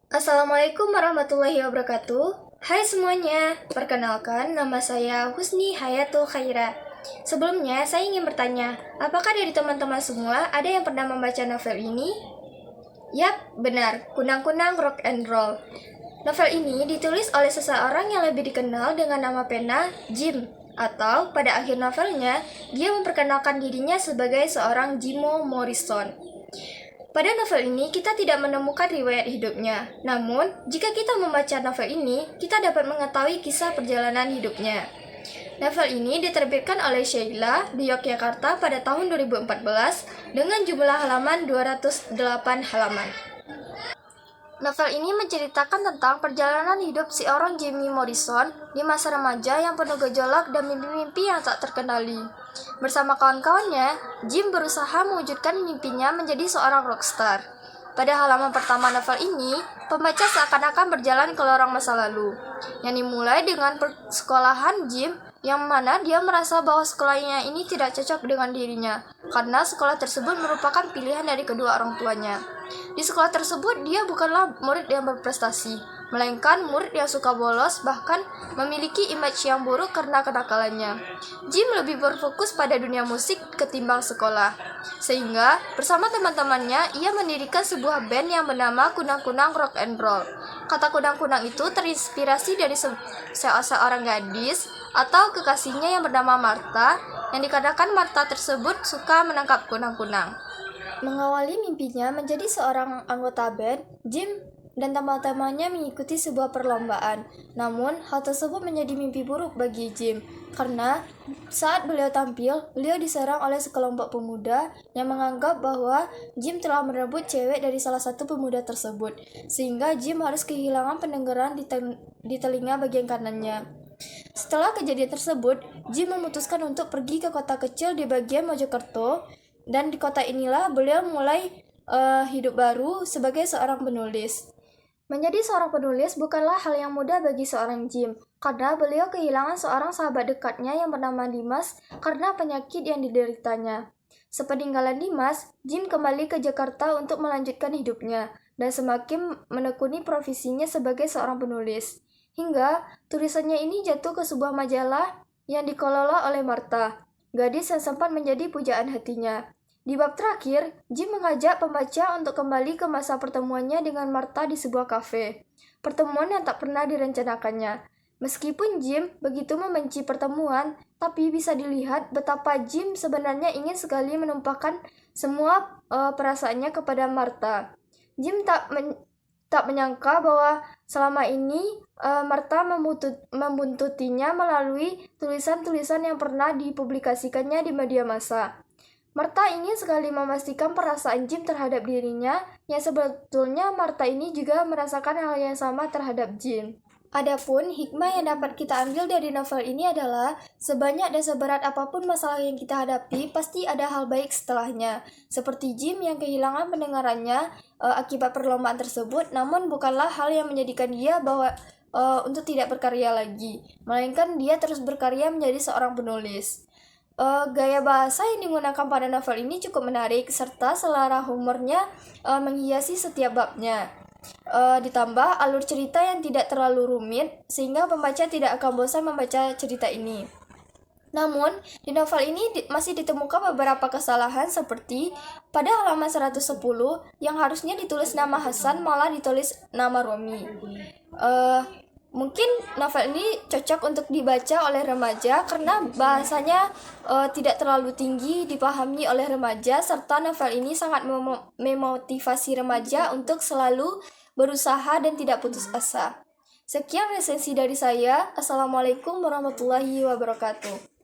Assalamualaikum warahmatullahi wabarakatuh. Hai semuanya, perkenalkan nama saya Husni Hayatul Khaira. Sebelumnya, saya ingin bertanya, apakah dari teman-teman semua ada yang pernah membaca novel ini? Yap, benar, Kunang-Kunang Rock and Roll. Novel ini ditulis oleh seseorang yang lebih dikenal dengan nama pena Jim, atau pada akhir novelnya, dia memperkenalkan dirinya sebagai seorang Jimo Morrison. Pada novel ini, kita tidak menemukan riwayat hidupnya. Namun, jika kita membaca novel ini, kita dapat mengetahui kisah perjalanan hidupnya. Novel ini diterbitkan oleh Sheila di Yogyakarta pada tahun 2014 dengan jumlah halaman 208 halaman. Novel ini menceritakan tentang perjalanan hidup si orang Jimmy Morrison di masa remaja yang penuh gejolak dan mimpi-mimpi yang tak terkendali. Bersama kawan-kawannya, Jim berusaha mewujudkan mimpinya menjadi seorang rockstar. Pada halaman pertama novel ini, pembaca seakan-akan berjalan ke lorong masa lalu, yang dimulai dengan persekolahan Jim, yang mana dia merasa bahwa sekolahnya ini tidak cocok dengan dirinya, karena sekolah tersebut merupakan pilihan dari kedua orang tuanya. Di sekolah tersebut, dia bukanlah murid yang berprestasi, melainkan murid yang suka bolos, bahkan memiliki image yang buruk karena kenakalannya. Jim lebih berfokus pada dunia musik ketimbang sekolah, sehingga bersama teman-temannya, ia mendirikan sebuah band yang bernama Kunang-Kunang Rock and Roll. Kata kunang-kunang itu terinspirasi dari seorang gadis atau kekasihnya yang bernama Martha, yang dikarenakan Martha tersebut suka menangkap kunang-kunang. Mengawali mimpinya menjadi seorang anggota band, Jim dan teman-temannya mengikuti sebuah perlombaan. Namun, hal tersebut menjadi mimpi buruk bagi Jim, karena saat beliau tampil, beliau diserang oleh sekelompok pemuda yang menganggap bahwa Jim telah merebut cewek dari salah satu pemuda tersebut, sehingga Jim harus kehilangan pendengaran di telinga bagian kanannya. Setelah kejadian tersebut, Jim memutuskan untuk pergi ke kota kecil di bagian Mojokerto, dan di kota inilah beliau mulai hidup baru sebagai seorang penulis. Menjadi seorang penulis bukanlah hal yang mudah bagi seorang Jim, karena beliau kehilangan seorang sahabat dekatnya yang bernama Dimas karena penyakit yang dideritanya. Sepeninggalan Dimas, Jim kembali ke Jakarta untuk melanjutkan hidupnya, dan semakin menekuni profesinya sebagai seorang penulis. Hingga tulisannya ini jatuh ke sebuah majalah yang dikelola oleh Martha, gadis yang sempat menjadi pujaan hatinya. Di bab terakhir, Jim mengajak pembaca untuk kembali ke masa pertemuannya dengan Martha di sebuah kafe. Pertemuan yang tak pernah direncanakannya. Meskipun Jim begitu membenci pertemuan, tapi bisa dilihat betapa Jim sebenarnya ingin sekali menumpahkan semua perasaannya kepada Martha. Jim tak menyangka bahwa selama ini Martha membuntutinya melalui tulisan-tulisan yang pernah dipublikasikannya di media massa. Martha ingin sekali memastikan perasaan Jim terhadap dirinya, yang sebetulnya Martha ini juga merasakan hal yang sama terhadap Jim. Adapun hikmah yang dapat kita ambil dari novel ini adalah, sebanyak dan seberat apapun masalah yang kita hadapi, pasti ada hal baik setelahnya. Seperti Jim yang kehilangan pendengarannya akibat perlombaan tersebut, namun bukanlah hal yang menjadikan dia bahwa untuk tidak berkarya lagi, melainkan dia terus berkarya menjadi seorang penulis. Gaya bahasa yang digunakan pada novel ini cukup menarik, serta selera humornya menghiasi setiap babnya. Ditambah alur cerita yang tidak terlalu rumit, sehingga pembaca tidak akan bosan membaca cerita ini. Namun, di novel ini masih ditemukan beberapa kesalahan, seperti pada halaman 110 yang harusnya ditulis nama Hasan malah ditulis nama Romi. Mungkin novel ini cocok untuk dibaca oleh remaja karena bahasanya tidak terlalu tinggi dipahami oleh remaja, serta novel ini sangat memotivasi remaja untuk selalu berusaha dan tidak putus asa. Sekian resensi dari saya. Assalamualaikum warahmatullahi wabarakatuh.